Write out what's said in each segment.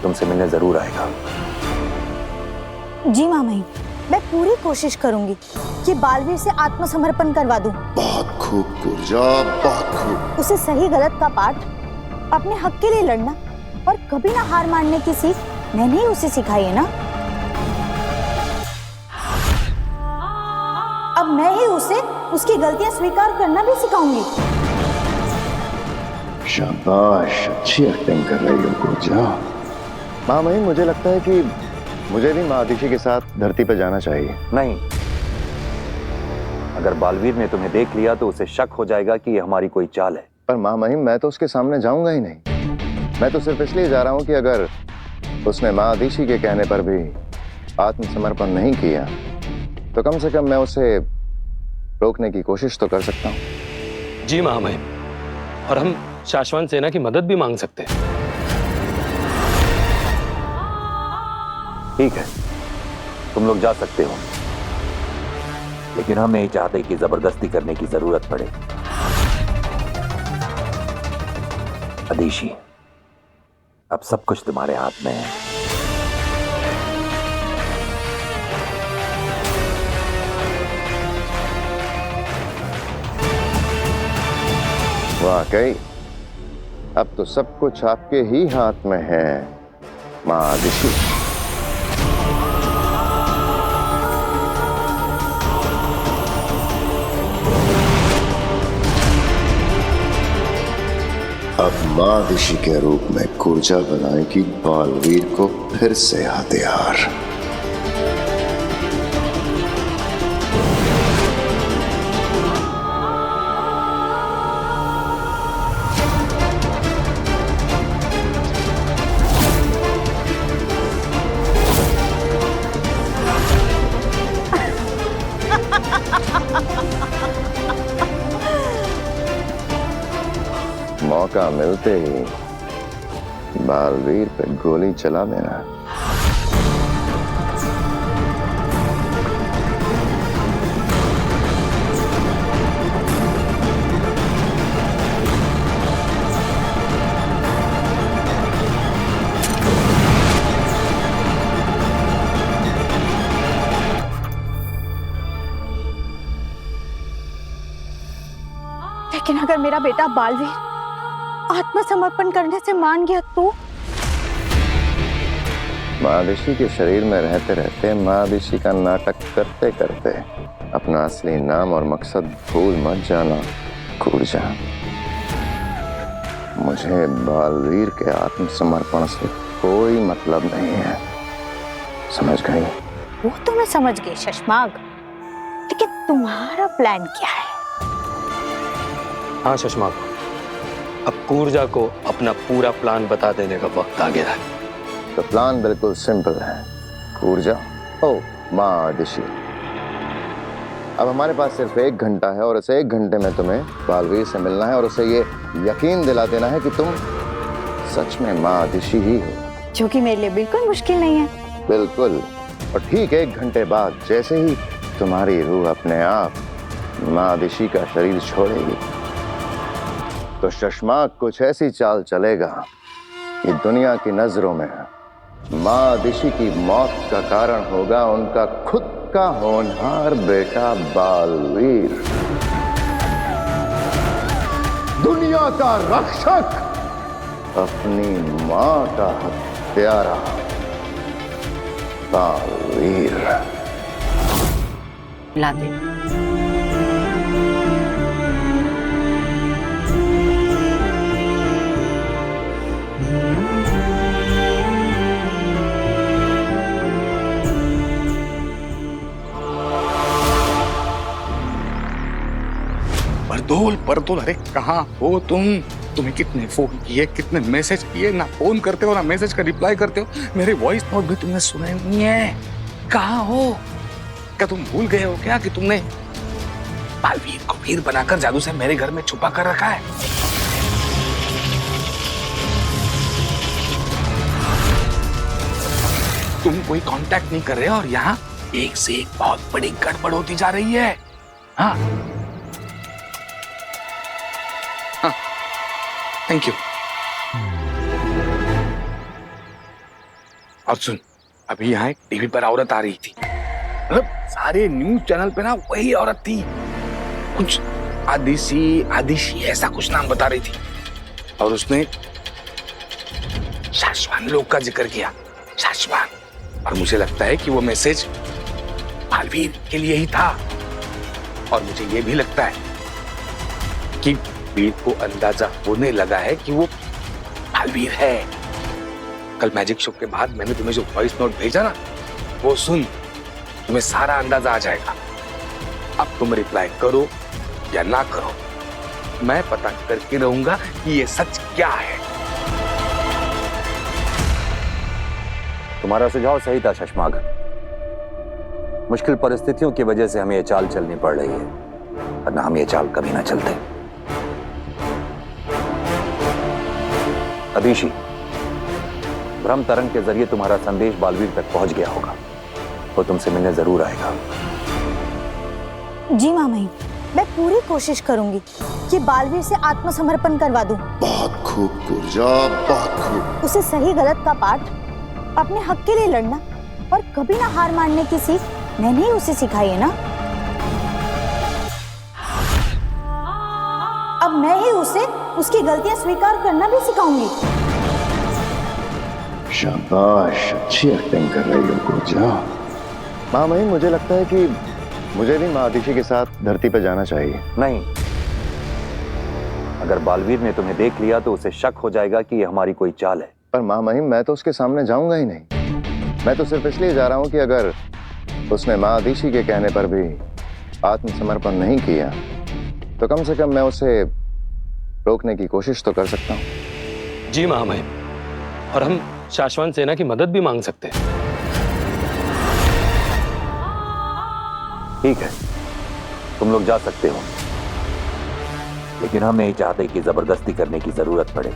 तुमसे मिलने जरूर आएगा। जी मामई, मैं पूरी कोशिश करूंगी कि बालवीर से आत्मसमर्पण करवा दूं। बहुत खूब गुर्जा, बहुत खूब। उसे सही गलत का पाठ, अपने हक के लिए लड़ना और कभी ना हार मानने की सीख मैंने ही उसे सिखाई है ना। अब मैं ही उसे उसकी गलतियां स्वीकार करना भी सिखाऊंगी। शाबाश, अच्छी एक्टिंग कर रही हो गुर्जा। हाँ भाई, मुझे लगता है कि मुझे भी महादिशी के साथ धरती पर जाना चाहिए। नहीं, अगर बालवीर ने तुम्हें देख लिया तो उसे शक हो जाएगा कि ये हमारी कोई चाल है। पर माँ महिम, मैं तो उसके सामने जाऊंगा ही नहीं। मैं तो सिर्फ इसलिए जा रहा हूँ कि अगर उसने महादिशी के कहने पर भी आत्मसमर्पण नहीं किया तो कम से कम मैं उसे रोकने की कोशिश तो कर सकता हूँ। जी महामहिम, और हम शाश्वत सेना की मदद भी मांग सकते हैं। ठीक है, तुम लोग जा सकते हो, लेकिन हम नहीं चाहते कि जबरदस्ती करने की जरूरत पड़े। अदिशी, अब सब कुछ तुम्हारे हाथ में है। वाकई अब तो सब कुछ आपके ही हाथ में है महादिशी। अब महादिशी के रूप में गुर्जा बनाएगी बालवीर को फिर से हथियार। मौका मिलते ही बालवीर पे गोली चला देना। लेकिन अगर मेरा बेटा बालवीर आत्मसमर्पण करने से मान गया तो? महादिशी के शरीर में रहते रहते महादिशी का नाटक करते करते अपना असली नाम और मकसद भूल मत जाना गुर्जा। मुझे बालवीर के आत्मसमर्पण से कोई मतलब नहीं है, समझ गई? वो तो मैं समझ गई शशमाग, लेकिन तुम्हारा प्लान क्या है? हाँ शशमाक, अब गुर्जा को अपना पूरा प्लान बता देने का वक्त आ गया है। तो प्लान बिल्कुल सिंपल है गुर्जा। ओ महादिशी, अब हमारे पास सिर्फ 1 घंटा है और इस 1 घंटे में तुम्हें बालवीर से मिलना है और उसे ये यकीन दिला देना है कि तुम सच में महादिशी ही हो, जो कि मेरे लिए बिल्कुल मुश्किल नहीं है। बिल्कुल। और ठीक 1 घंटे बाद जैसे ही तुम्हारी रूह अपने आप महादिशी का शरीर छोड़ेगी तो शशमाक कुछ ऐसी चाल चलेगा कि दुनिया की नजरों में महादिशी की मौत का कारण होगा उनका खुद का होनहार बेटा बालवीर, दुनिया का रक्षक, अपनी मां का हत्यारा बालवीर। ला दे। परदोल, अरे कहाँ हो तुम? तुम्हें कितने फोन किए, कितने मैसेज किए, ना फोन करते हो ना मैसेज का रिप्लाई करते हो। मेरे वॉइस नोट भी तुमने सुने नहीं है। कहाँ हो? क्या तुम भूल गए हो क्या कि तुमने बालवीर को वीर बनाकर जादू से मेरे घर में छुपा कर रखा है? तुम कोई कांटेक्ट नहीं कर रहे हो और यहाँ एक से एक बहुत बड़ी गड़बड़ होती जा रही है। हाँ, थैंक यू। और सुन, अभी यहाँ एक टीवी पर औरत आ रही थी, मतलब सारे न्यूज चैनल पे ना वही औरत थी, कुछ आदिशी ऐसा कुछ नाम बता रही थी, और उसने शाश्वान लोग का जिक्र किया, शाश्वान। और मुझे लगता है कि वो मैसेज बालवीर के लिए ही था, और मुझे ये भी लगता है कि वीर को अंदाजा होने लगा है कि वो बालवीर है। कल मैजिक शो के बाद मैंने तुम्हें जो वॉइस नोट भेजा ना, वो सुन, तुम्हें सारा अंदाजा आ जाएगा। अब तुम रिप्लाई करो या ना करो, मैं पता करके रहूंगा कि ये सच क्या है। तुम्हारा सुझाव सही था शशमाग। मुश्किल परिस्थितियों की वजह से हमें ये चाल चलनी पड़ रही है, वरना हम ये चाल कभी ना चलते। अदिशी, भ्रम तरंग के जरिए तुम्हारा संदेश बालवीर तक पहुंच गया होगा, वो तुमसे मिलने जरूर आएगा। जी मामई, मैं पूरी कोशिश करूंगी कि बालवीर से आत्मसमर्पण करवा दूं। बहुत खूब कुर्जा, बहुत खूब। उसे सही गलत का पाठ, अपने हक के लिए लड़ना और कभी ना हार मानने की सीख मैंने ही उसे सिखाई है ना। अब मैं ही उसे उसकी गलतियां स्वीकार करना भी सिखाऊंगी। शाबाश, अच्छी एक्टिंग कर रही हो कुर्जा। माँ मही, मुझे लगता है कि मुझे भी माँ आदिशी के साथ धरती पर जाना चाहिए। नहीं, अगर बालवीर ने तुम्हें देख लिया तो उसे शक हो जाएगा कि ये हमारी कोई चाल है। पर माँ मही, मैं तो उसके सामने जाऊंगा ही नहीं। मैं तो सिर्फ इसलिए जा रहा हूं कि अगर उसने माँ आदिशी के कहने पर भी आत्मसमर्पण नहीं किया तो कम से कम मैं उसे रोकने की कोशिश तो कर सकता हूं। जी महामहिम, और हम शाश्वत सेना की मदद भी मांग सकते हैं। ठीक है, तुम लोग जा सकते हो, लेकिन हम नहीं चाहते कि जबरदस्ती करने की जरूरत पड़े।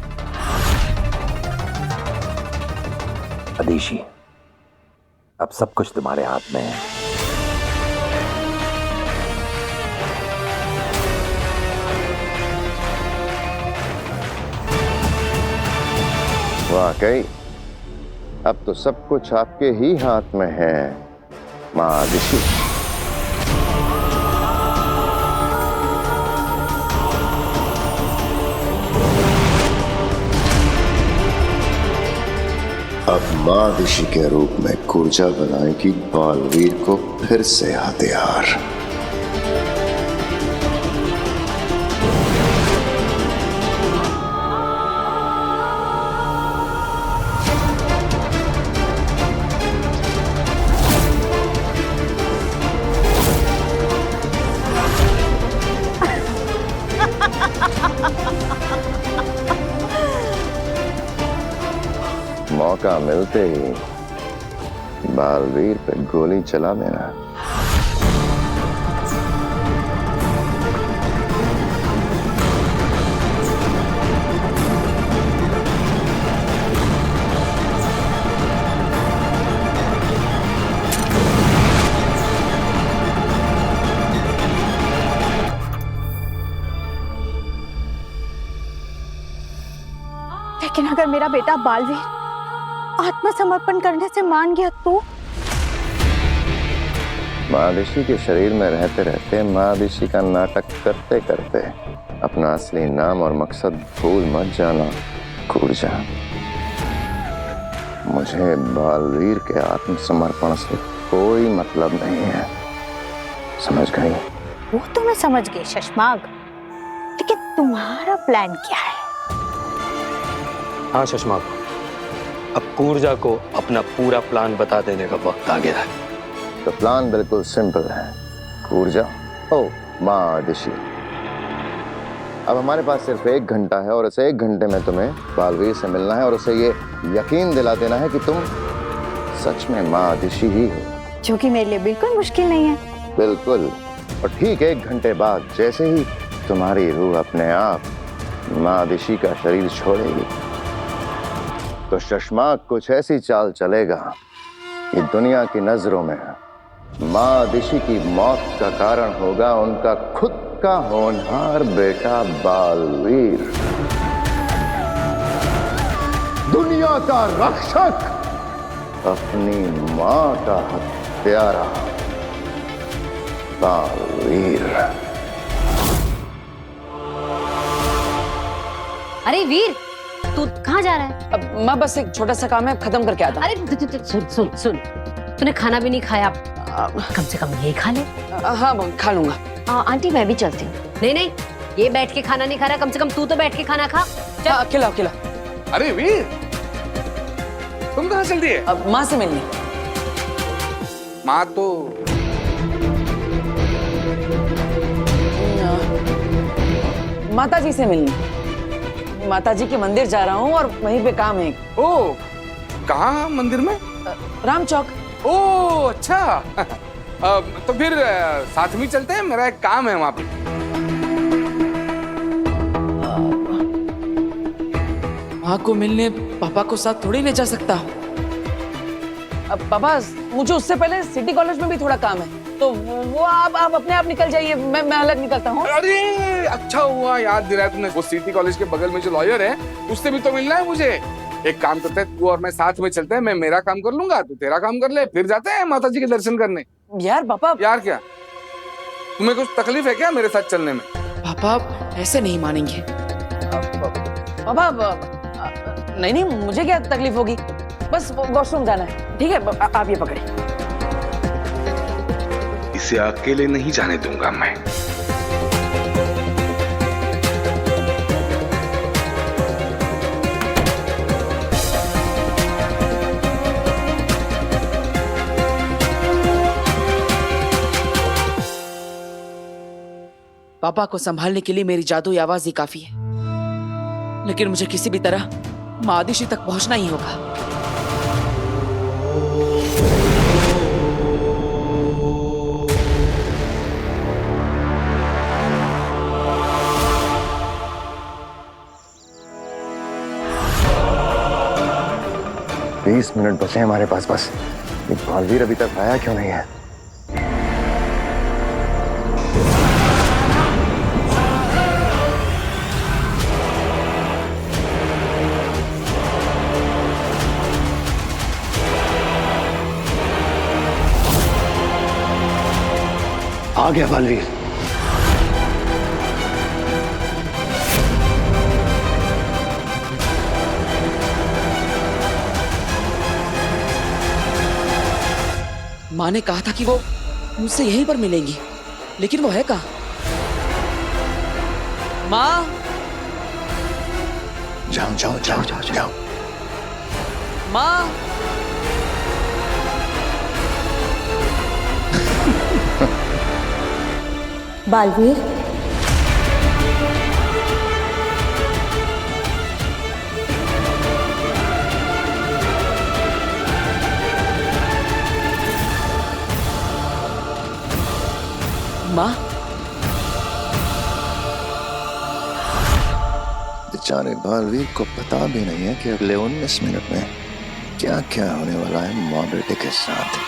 अदिशी, अब सब कुछ तुम्हारे हाथ में है। वाकई अब तो सब कुछ आपके ही हाथ में है माँ आदिशी। अब माँ ऋषि के रूप में कुर्जा बनाएगी बालवीर को फिर से हथियार। मौका मिलते ही बालवीर पे गोली चला देना। लेकिन अगर मेरा बेटा बालवीर आत्मसमर्पण करने से मान गया तो? माँ ऋषि के शरीर में रहते रहते माँ ऋषि का नाटक करते करते अपना असली नाम और मकसद भूल मत जाना कुर्जा। मुझे बालवीर के आत्मसमर्पण से कोई मतलब नहीं है, समझ गई? वो तो मैं समझ गई शशमाग, लेकिन तुम्हारा प्लान क्या है? हाँ शशमाग, अब कूर्जा को अपना पूरा प्लान बता देने का वक्त आ गया है। तो प्लान बिल्कुल सिंपल है कूर्जा। ओ माँ आदिशी, अब हमारे पास सिर्फ 1 घंटा है और इस 1 घंटे में तुम्हें बालवीर से मिलना है और उसे ये यकीन दिला देना है कि तुम सच में माँ आदिशी ही हो, जो कि मेरे लिए बिल्कुल मुश्किल नहीं है। बिल्कुल। और ठीक 1 घंटे बाद जैसे ही तुम्हारी रूह अपने आप माँ आदिशी का शरीर छोड़ेगी तो शशमाक कुछ ऐसी चाल चलेगा कि दुनिया की नजरों में माँ आदिशी की मौत का कारण होगा उनका खुद का होनहार बेटा बालवीर, दुनिया का रक्षक अपनी मां का हत्यारा बालवीर। अरे वीर, तू कहाँ जा रहा है? अब माँ बस एक छोटा सा काम है, खत्म करके आता हूँ। अरे सुन सुन सुन, तूने खाना भी नहीं खाया, कम से कम यही खा ले। हाँ खा लूंगा। आंटी मैं भी चलती हूँ। नहीं नहीं, ये बैठ के खाना नहीं खा रहा, कम से कम तू तो बैठ के खाना खा। चल। अकेला अकेला। अरे वीर, तुम कहाँ चल रही है? अब माँ से मिलनी। माँ तो माता जी से मिलनी। माता जी के मंदिर जा रहा हूँ और वहीं पे काम है। ओ, कहाँ मंदिर में? राम चौक। ओ अच्छा। तो फिर साथ में चलते हैं, मेरा एक काम है वहां पे। माँ को मिलने पापा को साथ थोड़ी ले जा सकता। अब पापा, मुझे उससे पहले सिटी कॉलेज में भी थोड़ा काम है, तो वो आप अपने आप निकल जाइए, मैं अलग निकलता हूँ। अरे अच्छा हुआ याद दिलाया तुमने। वो सिटी कॉलेज के बगल में जो लॉयर है, उससे भी तो मिलना है मुझे। एक काम करते हैं, तू और मैं साथ में चलते हैं। मैं मेरा काम कर लूंगा, तू तेरा काम कर ले, फिर जाते हैं माता जी के दर्शन करने। यार पापा। यार क्या, तुम्हें कुछ तकलीफ है क्या मेरे साथ चलने में? पापा ऐसे नहीं मानेंगे। पापा नहीं नहीं, मुझे क्या तकलीफ होगी, बस वॉशरूम जाना है। ठीक है, आप ये पकड़िए। इसे अकेले नहीं जाने दूंगा मैं। पापा को संभालने के लिए मेरी जादुई आवाज ही काफी है, लेकिन मुझे किसी भी तरह माँ आदिशि तक पहुंचना ही होगा। बीस मिनट बचे हैं हमारे पास बस। ये बालवीर अभी तक आया क्यों नहीं है? आ गया बालवीर। माँ ने कहा था कि वो मुझसे यहीं पर मिलेंगी, लेकिन वो है कहाँ? माँ, जाओ जाओ जाओ जाओ जाओ। माँ। बालवीर, माँ, बेचारे बालवीर को पता भी नहीं है कि अगले 19 मिनट में क्या क्या होने वाला है माँ बेटे के साथ।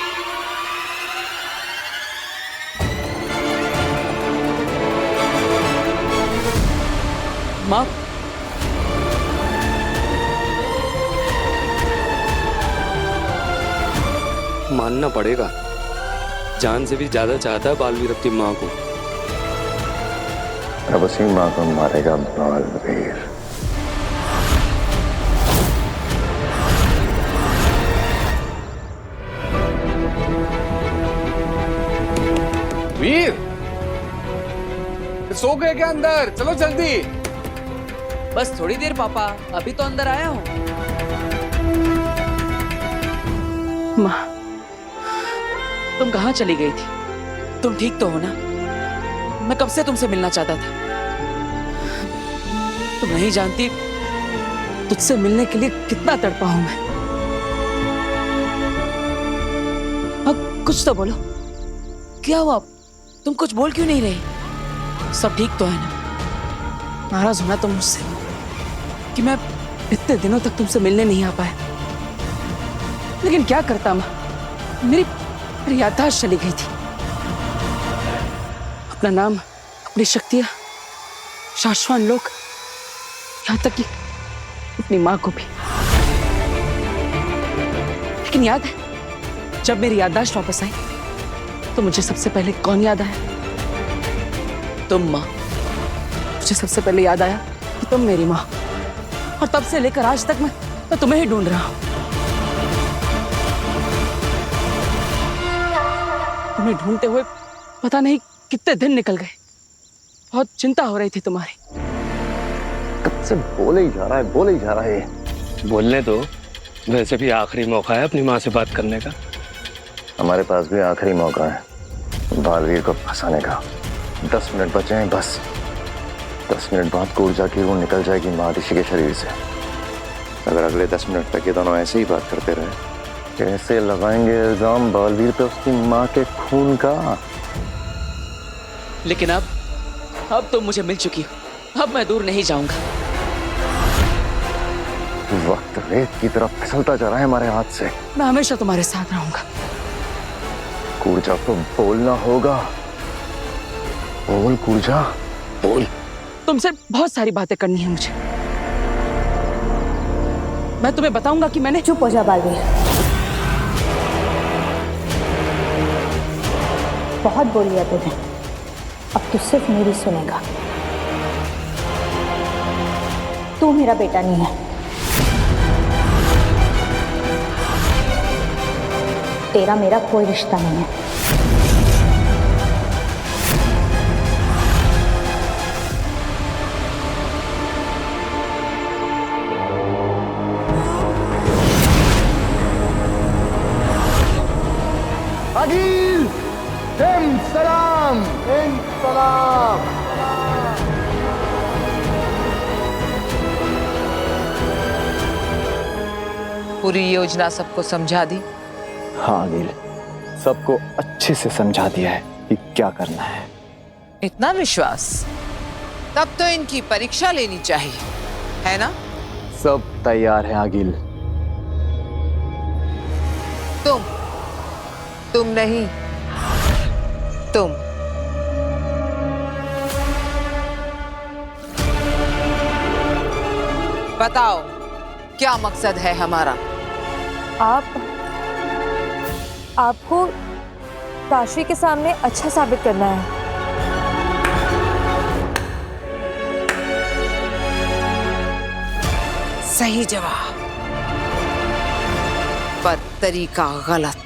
माँ, मानना पड़ेगा, जान से भी ज्यादा चाहता है बालवीर अपनी माँ को। अब उसी माँ को मारेगा बालवीर। वीर, सो गए क्या अंदर? चलो जल्दी। बस थोड़ी देर पापा, अभी तो अंदर आया हूँ। माँ, तुम कहाँ चली गई थी? तुम ठीक तो हो ना? मैं कब से तुमसे मिलना चाहता था। तुम नहीं जानती तुझसे मिलने के लिए कितना तड़पा हूं मैं। अब कुछ तो बोलो, क्या हुआ? तुम कुछ बोल क्यों नहीं रहे? सब ठीक तो है ना? नाराज होना तुम मुझसे कि मैं इतने दिनों तक तुमसे मिलने नहीं आ पाया, लेकिन क्या करता माँ, मेरी याददाश्त चली गई थी। अपना नाम, अपनी शक्तियां, शाश्वत लोग, यहाँ तक कि अपनी माँ को भी। लेकिन याद है जब मेरी याददाश्त वापस आई तो मुझे सबसे पहले कौन याद आया? तुम माँ। मुझे सबसे पहले याद आया कि तुम मेरी माँ, और तब से लेकर आज तक मैं तुम्हें ही ढूंढ रहा हूं। तुम्हें ढूंढते हुए पता नहीं कितने दिन निकल गए। बहुत चिंता हो रही थी तुम्हारी। कब से बोले ही जा रहा है, बोले ही जा रहा है। बोलने दो, वैसे भी आखिरी मौका है अपनी माँ से बात करने का। हमारे पास भी आखिरी मौका है बालवीर को फंसाने का। 10 मिनट बचे हैं बस। 10 मिनट बाद कूर्जा की रूह निकल जाएगी महादिशी के शरीर से। अगर अगले 10 मिनट तक ये दोनों ऐसे ही बात करते रहे, कैसे लगाएंगे इल्जाम बालवीर पे उसकी माँ के खून का। लेकिन अब तुम मुझे मिल चुकी हो, अब मैं दूर नहीं जाऊंगा। वक्त रेत की तरफ फिसलता जा रहा है हमारे हाथ से। मैं हमेशा तुम्हारे साथ रहूंगा। कूर्जा को बोलना होगा। बोल कूर्जा, बोल। तुमसे बहुत सारी बातें करनी है मुझे। मैं तुम्हें बताऊंगा कि मैंने। चुप हो जा बालवीर, बहुत बोल लिया तूने, अब तू सिर्फ मेरी सुनेगा। तू मेरा बेटा नहीं है, तेरा मेरा कोई रिश्ता नहीं है। अगील, सलाम, सलाम। पूरी योजना सबको समझा दी? हाँ अनिल, सबको अच्छे से समझा दिया है कि क्या करना है। इतना विश्वास? तब तो इनकी परीक्षा लेनी चाहिए, है ना? सब तैयार है आगिल। तुम नहीं, तुम। बताओ क्या मकसद है हमारा? आपको काशी के सामने अच्छा साबित करना है। सही जवाब, पर तरीका गलत।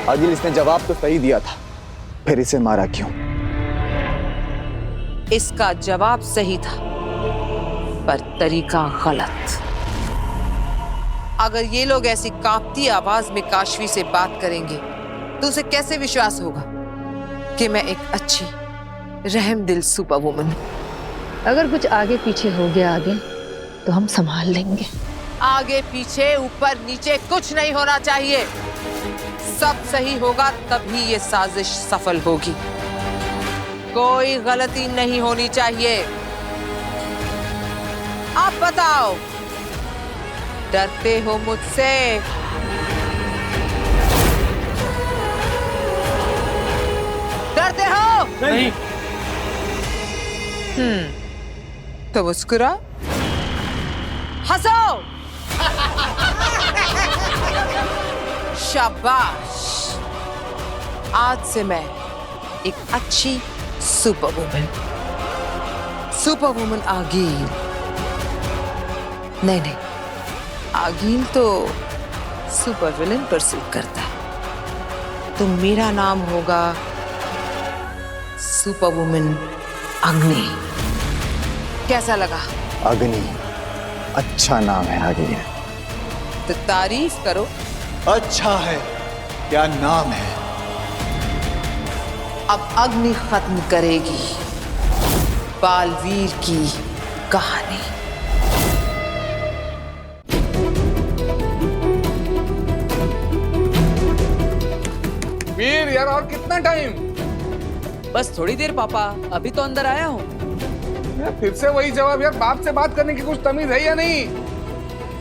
आगिल, इसने जवाब तो सही दिया था, फिर इसे मारा क्यों? इसका जवाब सही था, पर तरीका गलत। अगर ये लोग ऐसी कांपती आवाज में काशवी से बात करेंगे तो उसे कैसे विश्वास होगा कि मैं एक अच्छी रहमदिल सुपर वुमन हूं? अगर कुछ आगे पीछे हो गया आगे तो हम संभाल लेंगे। आगे पीछे ऊपर नीचे कुछ नहीं होना चाहिए। सब सही होगा तभी ये साजिश सफल होगी। कोई गलती नहीं होनी चाहिए। आप बताओ, डरते हो मुझसे? डरते हो? नहीं। तो मुस्कुरा, हंसो। शाबाश। आज से मैं एक अच्छी सुपर वुमन आगील। नहीं, आगील तो सुपर विलन पर सूट करता है। तो मेरा नाम होगा सुपर वुमन अग्नि। कैसा लगा? अग्नि अच्छा नाम है आगिल। तो तारीफ करो। अच्छा है, क्या नाम है? अब अग्नि खत्म करेगी बालवीर की कहानी। वीर यार, और कितना टाइम? बस थोड़ी देर पापा, अभी तो अंदर आया हूँ। फिर से वही जवाब यार। बाप से बात करने की कुछ तमीज है या नहीं?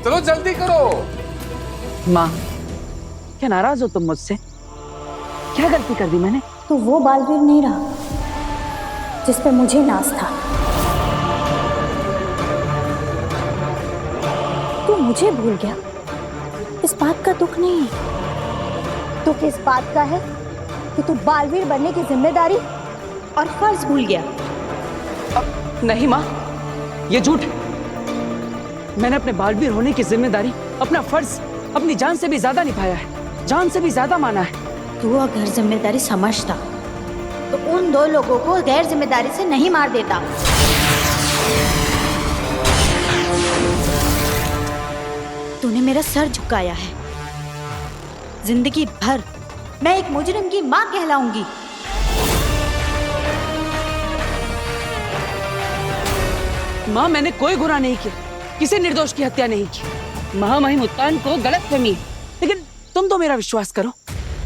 चलो जल्दी करो। माँ, क्या नाराज हो तुम मुझसे? क्या गलती कर दी मैंने? तो वो बालवीर नहीं रहा जिस पे मुझे नाज था। तू मुझे भूल गया, इस बात का दुख नहीं है। दुख इस बात का है कि तू बालवीर बनने की जिम्मेदारी और फर्ज भूल गया। नहीं माँ, ये झूठ है। मैंने अपने बालवीर होने की जिम्मेदारी, अपना फर्ज अपनी जान से भी ज्यादा निभाया है, जान से भी ज्यादा माना है। तू अगर जिम्मेदारी समझता तो उन दो लोगों को गैर जिम्मेदारी से नहीं मार देता। तूने मेरा सर झुकाया है। जिंदगी भर मैं एक मुजरिम की मां कहलाऊंगी। माँ, मैंने कोई गुनाह नहीं किया, किसी निर्दोष की हत्या नहीं की। महामहिम उत्तान को गलत फहमी, लेकिन तुम तो मेरा विश्वास करो।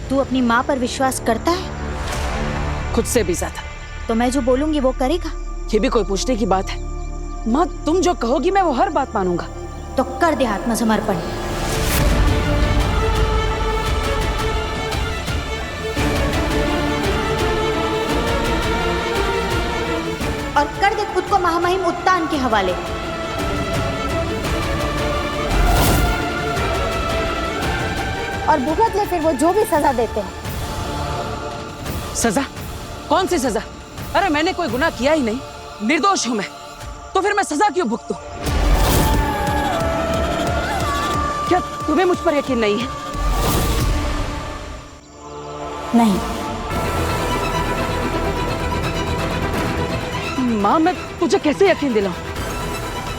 तू अपनी माँ पर विश्वास करता है? खुद से भी ज्यादा। तो मैं जो बोलूंगी वो करेगा? ये भी कोई पूछने की बात है? माँ, तुम जो कहोगी मैं वो हर बात मानूंगा। तो कर दे आत्मसमर्पण। और कर दे खुद को महामहिम उत्तान के हवाले। और भुगत ले फिर वो जो भी सजा देते हैं। सजा? कौन सी सजा? अरे मैंने कोई गुनाह किया ही नहीं, निर्दोष हूं मैं, तो फिर मैं सजा क्यों भुगतूं? क्या तुम्हें मुझ पर यकीन नहीं है? नहीं। माँ, मैं तुझे कैसे यकीन दिलाऊं?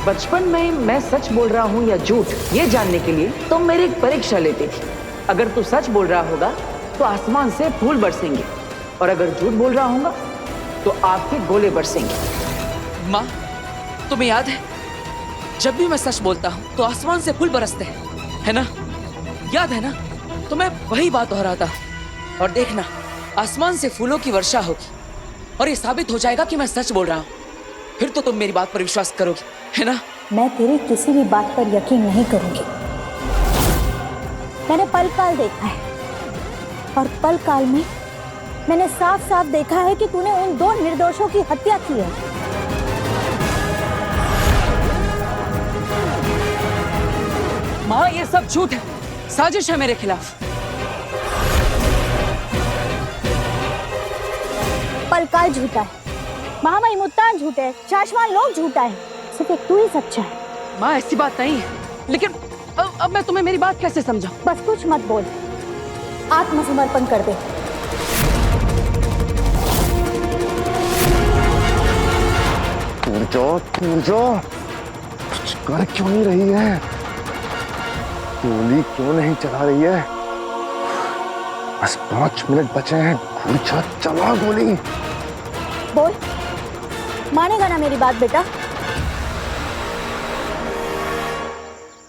बचपन में मैं सच बोल रहा हूँ या झूठ, ये जानने के लिए तुम मेरी एक परीक्षा लेती थी। अगर तू सच बोल रहा होगा तो आसमान से फूल बरसेंगे, और अगर झूठ बोल रहा होगा तो आपके गोले बरसेंगे। माँ, तुम्हें याद है जब भी मैं सच बोलता हूँ तो आसमान से फूल बरसते हैं, है ना? याद है ना? तो मैं वही बात दोहराता हूँ, और देखना आसमान से फूलों की वर्षा होगी, और ये साबित हो जाएगा कि मैं सच बोल रहा हूँ। फिर तो तुम मेरी बात पर विश्वास करोगी, है ना? मैं तेरी किसी भी बात पर यकीन नहीं करूंगी। मैंने पल काल देखा है, और पल काल में मैंने साफ साफ देखा है कि तूने उन दो निर्दोषों की हत्या की है। माँ, ये सब झूठ है, साजिश है मेरे खिलाफ। पलकाल झूठा है, महामहिम उत्तान झूठा है, शाश्वान लोग झूठा है, सिर्फ एक तू ही सच्चा है। माँ, ऐसी बात नहीं है, लेकिन अब मैं तुम्हें मेरी बात कैसे समझाऊं? बस कुछ मत बोल, आत्मसमर्पण कर दे। पूजो, कुछ कर क्यों नहीं रही है? गोली क्यों नहीं चला रही है? बस 5 मिनट बचे हैं। पूछो, चला गोली। बोल, मानेगा ना मेरी बात बेटा?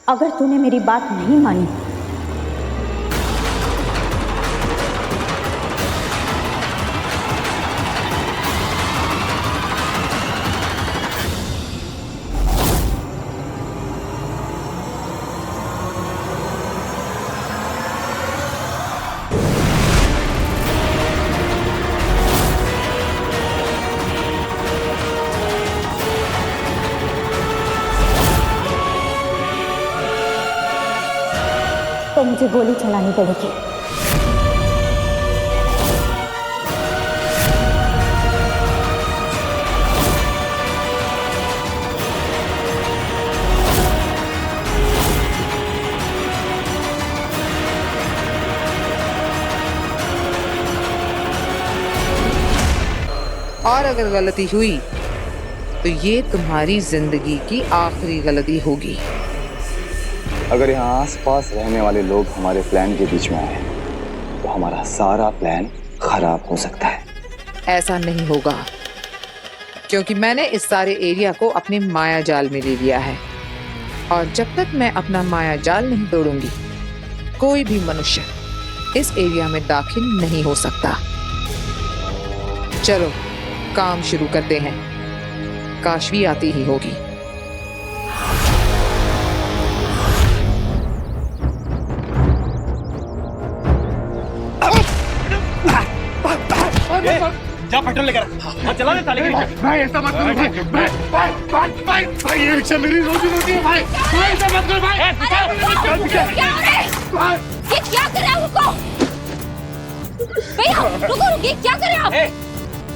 अगर तूने मेरी बात नहीं मानी तो मुझे गोली चलानी पड़ेगी। और अगर गलती हुई तो ये तुम्हारी जिंदगी की आखिरी गलती होगी। अगर यहाँ आसपास रहने वाले लोग हमारे प्लान के बीच में आए तो हमारा सारा प्लान खराब हो सकता है। ऐसा नहीं होगा, क्योंकि मैंने इस सारे एरिया को अपने माया जाल में ले लिया है, और जब तक मैं अपना माया जाल नहीं तोड़ूंगी कोई भी मनुष्य इस एरिया में दाखिल नहीं हो सकता। चलो काम शुरू करते हैं, काशवी आती ही होगी। पेट्रोल लेकर हाँ चला दे ताले भाई ऐसा मत करो भाई ये रिक्शा मेरी रोजी रोटी है भाई ऐसा मत करो भाई ये क्या कर रहे हो? रुको भैया, रुको रुकिए, क्या कर रहे हो आप?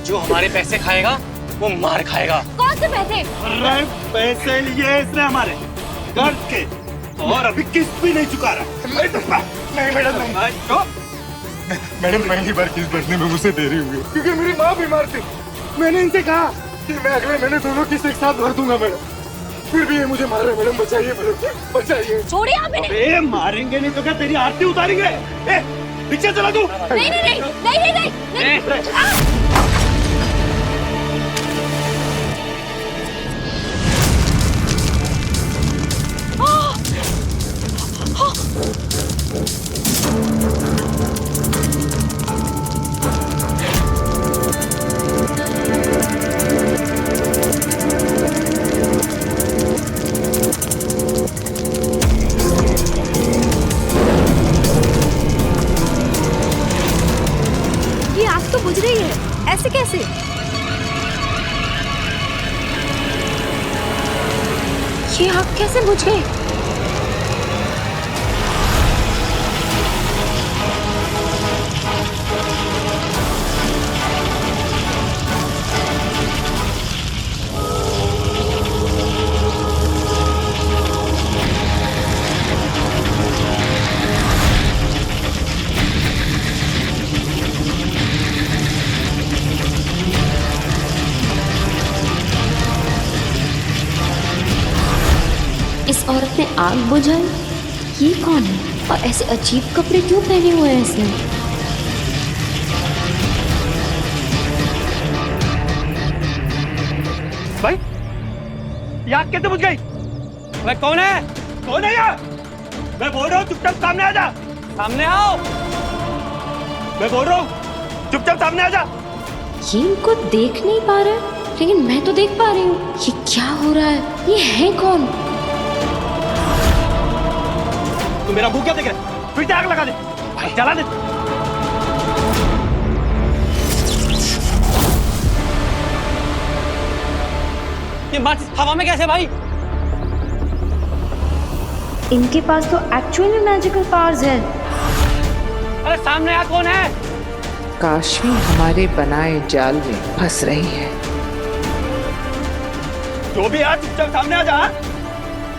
जो हमारे पैसे खाएगा वो मार खाएगा। कौन से पैसे? अरे पैसे लिए इसने हमारे कर्ज के और अभी किस्त भी नहीं चुका रहा। नहीं मैडम नहीं मैडम पहली बार किस्त भरने में मुझसे देरी हुई है क्योंकि मेरी माँ बीमार थी। मैंने इनसे कहा कि मैं अगले महीने दोनों किस्त एक साथ भर दूंगा मैडम, फिर भी ये मुझे मार रहे। मैडम बचाइए मैडम, बचाइए। छोड़िए आप इन्हें। अबे मारेंगे नहीं तो क्या तेरी आरती उतारेंगे? रिक्शा चला तू। नहीं नहीं नहीं नहीं नहीं नहीं, नहीं। ये आग तो बुझ रही है, ऐसे कैसे? ये आग कैसे बुझ गई? इस औरत ने आग बुझाई? ये कौन है और ऐसे अजीब कपड़े क्यों पहने हुए हैं इसने? भाई ये आग कैसे बुझ गई? भाई कौन है? कौन है यार? मैं बोल रहा हूँ चुपचाप सामने आ जा। सामने आओ। मैं बोल रहा हूँ चुपचाप सामने आ जा। ये इनको देख नहीं पा रहा है, लेकिन मैं तो देख पा रही हूँ। ये क्या हो रहा है? ये है कौन? तू मेरा मुंह क्या देख रहा है? फिर से आग लगा दे, जला दे। ये माचिस हवा में कैसे भाई? इनके पास तो एक्चुअली मैजिकल पावर्स है। अरे सामने आ कौन है? काशी हमारे बनाए जाल में फंस रही है। जो भी है चुपचाप सामने आ जा।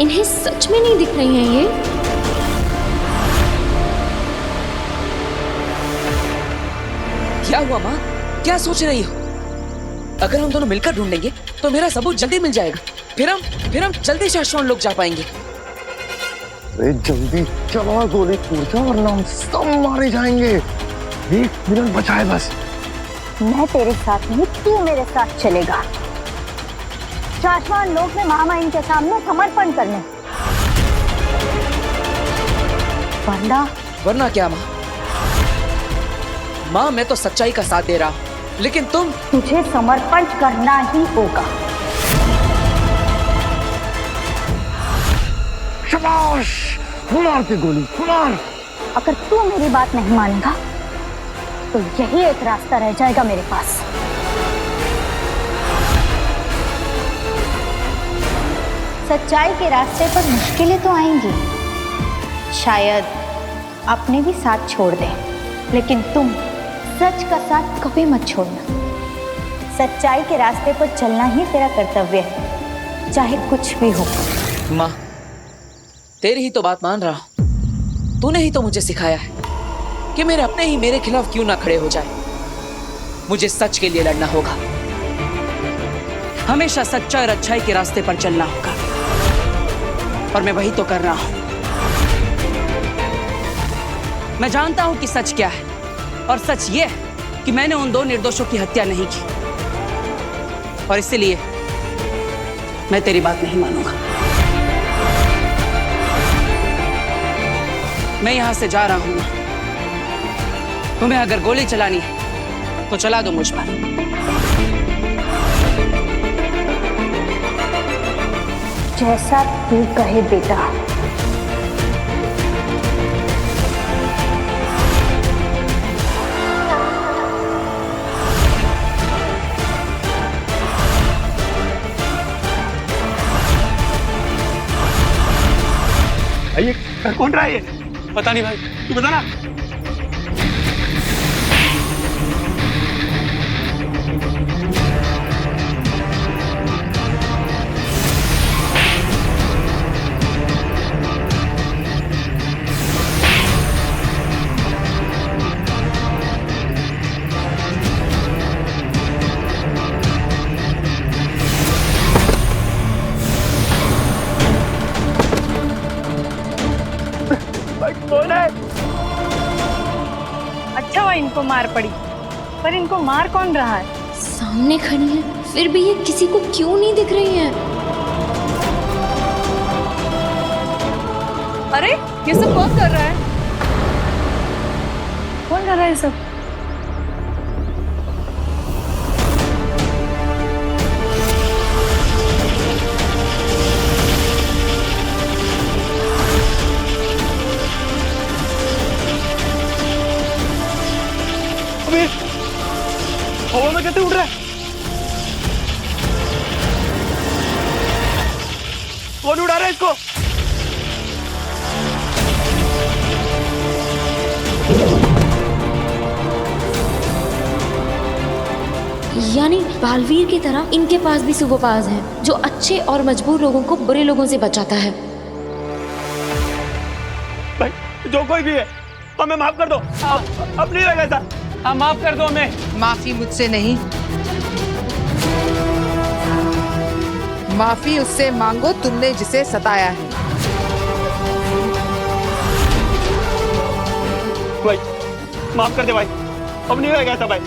इन्हें सच में नहीं दिख रही हैं ये। क्या हुआ माँ? क्या सोच रही हो? अगर हम दोनों मिलकर ढूंढेंगे तो मेरा सबूत जल्दी मिल जाएगा। फिर हम जल्दी शाश्वत लोग जा पाएंगे। अरे जल्दी चला गोली पूजा वरना हम सब मारे जाएंगे। 1 मिनट बचा है बस। मैं तेरे साथ नहीं, तू मेरे साथ चलेगा। शाश्वत लोग में महामाइन के सामने समर्पण करने। वरना क्या माँ? माँ मैं तो सच्चाई का साथ दे रहा हूँ, लेकिन तुझे समर्पण करना ही होगा। शाबाश, मार के गोली मार। अगर तू मेरी बात नहीं मानेगा तो यही एक रास्ता रह जाएगा मेरे पास। सच्चाई के रास्ते पर मुश्किलें तो आएंगी, शायद अपने भी साथ छोड़ दे, लेकिन तुम सच का साथ कभी मत छोड़ना। सच्चाई के रास्ते पर चलना ही तेरा कर्तव्य है, चाहे कुछ भी हो। माँ तेरी ही तो बात मान रहा हूँ। तूने ही तो मुझे सिखाया है कि मेरे अपने ही मेरे खिलाफ क्यों ना खड़े हो जाए। मुझे सच के लिए लड़ना होगा, हमेशा सच्चाई और अच्छाई के रास्ते पर चलना होगा, और मैं वही तो कर रहा हूं। मैं जानता हूं कि सच क्या है, और सच ये है कि मैंने उन 2 निर्दोषों की हत्या नहीं की, और इसलिए मैं तेरी बात नहीं मानूंगा। मैं यहां से जा रहा हूं। तुम्हें अगर गोली चलानी है तो चला दो मुझ पर। जैसा तू कहे बेटा। ये कर कौन रहा है ये? पता नहीं भाई, तू बता ना। अच्छा हुआ इनको मार पड़ी, पर इनको मार कौन रहा है? सामने खड़ी है, फिर भी ये किसी को क्यों नहीं दिख रही है? अरे ये सब कौन कर रहा है? कौन कर रहा है ये सब? हवा में कैसे उड़ रहा है? कौन उड़ा रहा है इसको? यानी बालवीर की तरह इनके पास भी सुपर पावर्स हैं, जो अच्छे और मजबूर लोगों को बुरे लोगों से बचाता है। भाई जो कोई भी है, हमें माफ कर दो। अब नहीं रहेगा ऐसा। हाँ माफ कर दो हमें। माफी मुझसे नहीं, माफी उससे मांगो तुमने जिसे सताया है। भाई माफ कर दे भाई, अब नहीं रहेगा ऐसा भाई।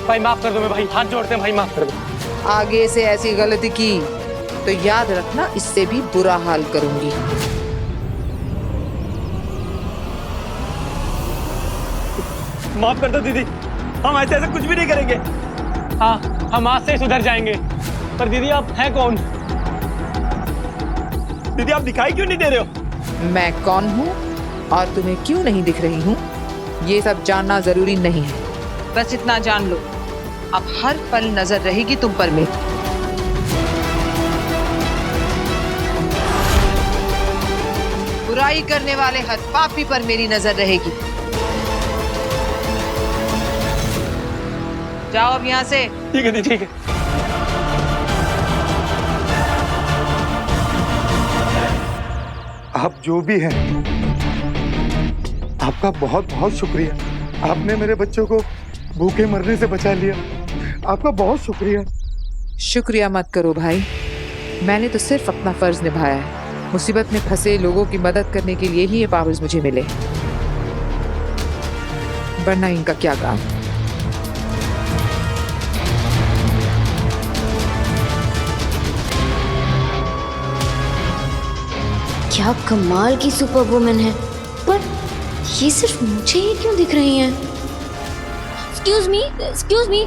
भाई माफ कर दो मैं, भाई हाथ जोड़ते हैं भाई, माफ कर दो। आगे से ऐसी गलती की तो याद रखना, इससे भी बुरा हाल करूंगी। माफ कर दो दीदी, हम ऐसे कुछ भी नहीं करेंगे। हाँ हम आज से सुधर जाएंगे। पर दीदी आप हैं कौन? दीदी आप दिखाई क्यों नहीं दे रहे हो? मैं कौन हूँ और तुम्हें क्यों नहीं दिख रही हूँ, ये सब जानना जरूरी नहीं है। बस इतना जान लो, अब हर पल नजर रहेगी तुम पर मेरी। बुराई करने वाले हर पापी पर मेरी नजर रहेगी। जाओ अब यहाँ से। ठीक है ठीक है। आप जो भी हैं, आपका बहुत बहुत शुक्रिया। आपने मेरे बच्चों को भूखे मरने से बचा लिया, आपका बहुत शुक्रिया। शुक्रिया मत करो भाई, मैंने तो सिर्फ अपना फर्ज निभाया है। मुसीबत में फंसे लोगों की मदद करने के लिए ही ये पावर्स मुझे मिले, वरना इनका क्या काम। क्या कमाल की सुपर वुमन है, पर ये सिर्फ मुझे ही क्यों दिख रही हैं? Excuse me, excuse me.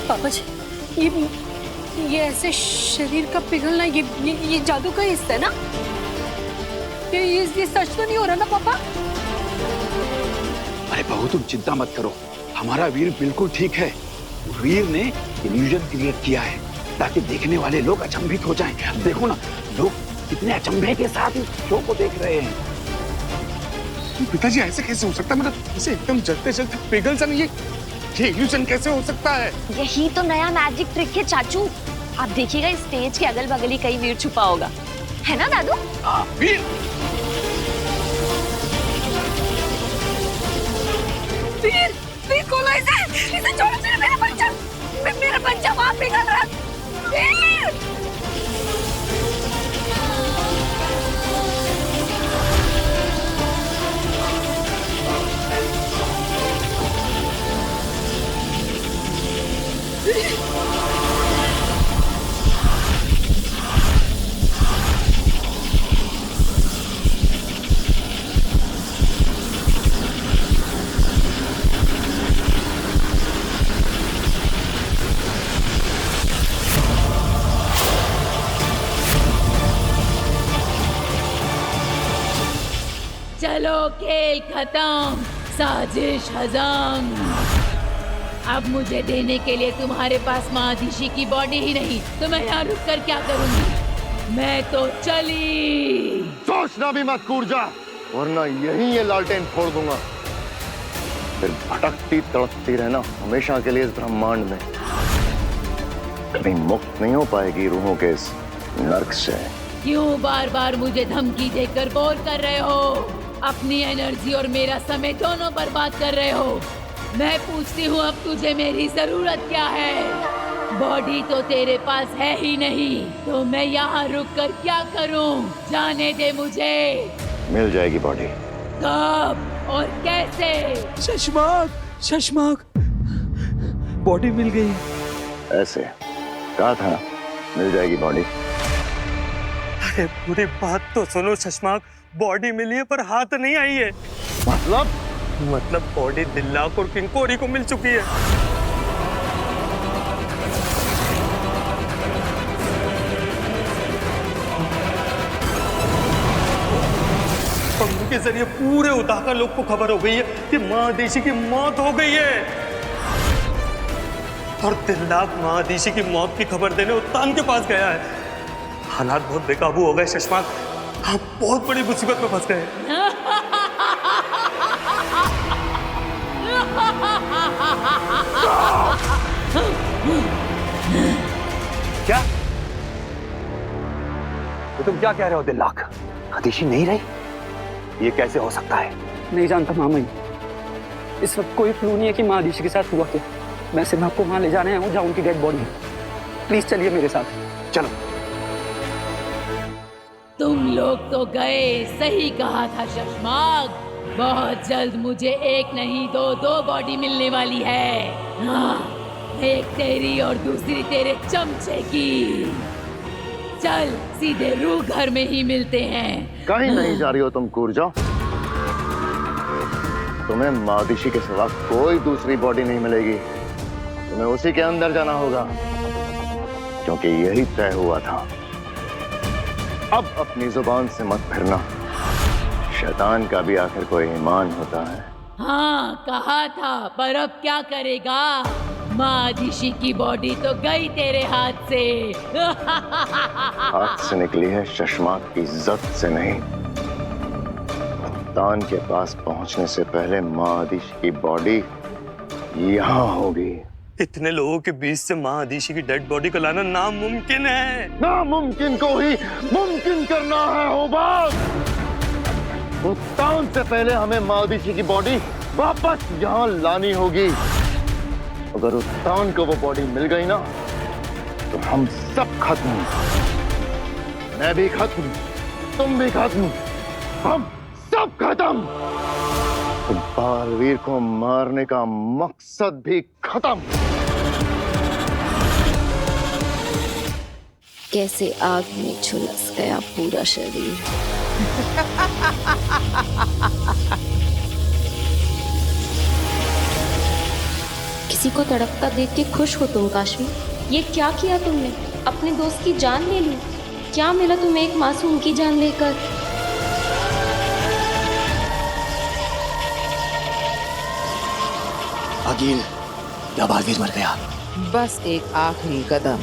पापा जी, ये ऐसे शरीर का पिघलना, ये जादू का हिस्सा है ना? ये सच तो नहीं हो रहा ना पापा? अरे बहू तुम चिंता मत करो, हमारा वीर बिल्कुल ठीक है। वीर ने इल्यूजन क्रिएट किया है ताकि देखने वाले लोग अचंभित हो जाएं। अब देखो ना, लोग कितने अचंभे के साथ इस शो को देख रहे हैं। पिताजी ऐसे कैसे हो सकता है? मतलब इसे एकदम जलते जलते पिघल सा नहीं, ये इल्यूजन कैसे हो सकता है? यही तो नया मैजिक ट्रिक है चाचू। आप देखिएगा स्टेज के अगल बगल ही कहीं वीर छुपा होगा, है ना दादू? वीर वीर, वीर खोलो इसे छोड़ो, मेरा बच्चा वहाँ पिघल रहा है। वीर! चलो खेल खत्म, साजिश हजम। अब मुझे देने के लिए तुम्हारे पास महादिशी की बॉडी ही नहीं, तो मैं यहाँ रुक कर क्या करूंगी? मैं तो चली। सोचना भी मत कूर्जा, वरना यहीं ये लालटेन फोड़ दूंगा। फिर भटकती तड़पती रहना हमेशा के लिए इस ब्रह्मांड में। कभी मुक्त नहीं हो पाएगी रूहों के इस नर्क से। क्यों बार बार मुझे धमकी देकर बोर कर रहे हो? अपनी एनर्जी और मेरा समय दोनों बर्बाद कर रहे हो। मैं पूछती हूँ, अब तुझे मेरी जरूरत क्या है? बॉडी तो तेरे पास है ही नहीं, तो मैं यहाँ रुक कर क्या करूँ? जाने दे मुझे। मिल जाएगी बॉडी। कब और कैसे? शशमाक, शशमाक, बॉडी मिल गई। ऐसे कहा था, मिल जाएगी बॉडी। अरे पूरी बात तो सुनो शशमाक, बॉडी मिली है पर हाथ नहीं आई है। मतलब बॉडी दिल्लाक और किंकोरी को मिल चुकी है। पंखों के जरिए पूरे उताका लोग को खबर हो गई है कि महादेशी की मौत हो गई है। और दिल्लाक महादेशी की मौत की खबर देने उत्तान के पास गया है। हालात बहुत बेकाबू हो गए शशमाक, आप बहुत बड़ी मुसीबत में फंस गए। क्या? तो तुम क्या कह रहे हो दिल्लाक? हदीशी नहीं रही? ये कैसे हो सकता है? नहीं जानता मामा, इस वक्त कोई क्लू नहीं है कि महादिशी के साथ हुआ क्या। मैं सिर्फ आपको वहां ले जाने आया हूँ जहाँ उनकी डेड बॉडी है। प्लीज चलिए मेरे साथ। चलो। तुम लोग तो गए, सही कहा था शशमाक। बहुत जल्द मुझे एक नहीं दो बॉडी मिलने वाली है। हाँ, एक तेरी और दूसरी तेरे चमचे की। चल सीधे रूह घर में ही मिलते हैं। कहीं नहीं जा रही हो तुम कूर्जा। तुम्हें महादिशी के सिवा कोई दूसरी बॉडी नहीं मिलेगी। तुम्हें उसी के अंदर जाना होगा, क्योंकि यही तय हुआ था। अब अपनी जुबान से मत फिरना। शैतान का भी आखिर कोई ईमान होता है। हाँ कहा था, पर अब क्या करेगा? महादिशी की बॉडी तो गई तेरे हाथ से। हाथ से निकली है, शशमाक की इज्जत से नहीं। तान के पास पहुंचने से पहले महादिशी की बॉडी यहाँ होगी। इतने लोगों के बीच से महादिशी की डेड बॉडी को लाना नामुमकिन है। नामुमकिन को ही मुमकिन करना है होबाज। उत्तान से पहले हमें महादिशी की बॉडी वापस यहाँ लानी होगी। अगर उत्तान को वो बॉडी मिल गई ना, तो हम सब खत्म। मैं भी खत्म, तुम भी खत्म, हम सब खत्म। तो बालवीर को मारने का मकसद भी खत्म। कैसे आग में झुलस गया पूरा शरीर। किसी को तड़पता देख के खुश हो तुम काशवी? ये क्या किया तुमने? अपने दोस्त की जान ले ली। क्या मिला तुम्हें एक मासूम की जान लेकर? अकील, या बालवीर मर गया? बस एक आखिरी कदम,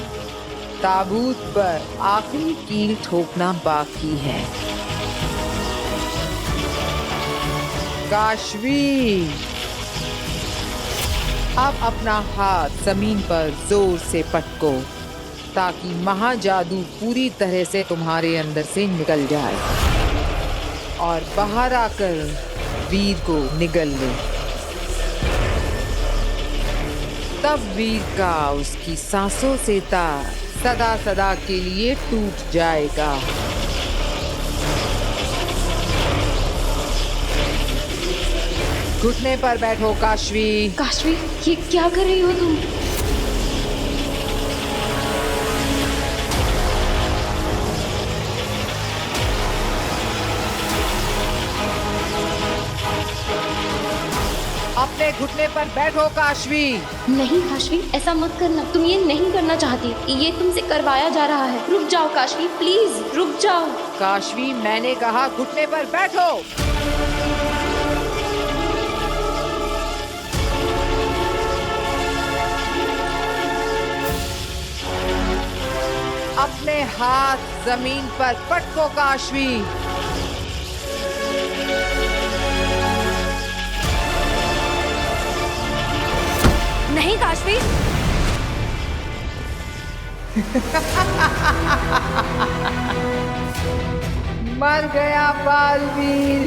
ताबूत पर आखिरी कील ठोकना बाकी है। काशवी, अब अपना हाथ जमीन पर जोर से पटको, ताकि महाजादू पूरी तरह से तुम्हारे अंदर से निकल जाए और बाहर आकर वीर को निगल ले। तब वीर का उसकी सांसों से तार सदा सदा के लिए टूट जाएगा। घुटने पर बैठो काशवी। काशवी, ये क्या कर रही हो तुम? अपने घुटने पर बैठो काशवी। नहीं काशवी, ऐसा मत करना। तुम ये नहीं करना चाहती, ये तुमसे करवाया जा रहा है। रुक जाओ काशवी, प्लीज रुक जाओ। काशवी, मैंने कहा घुटने पर बैठो। हाथ जमीन पर पटको काशवी। नहीं काशवी। मर गया बालवीर।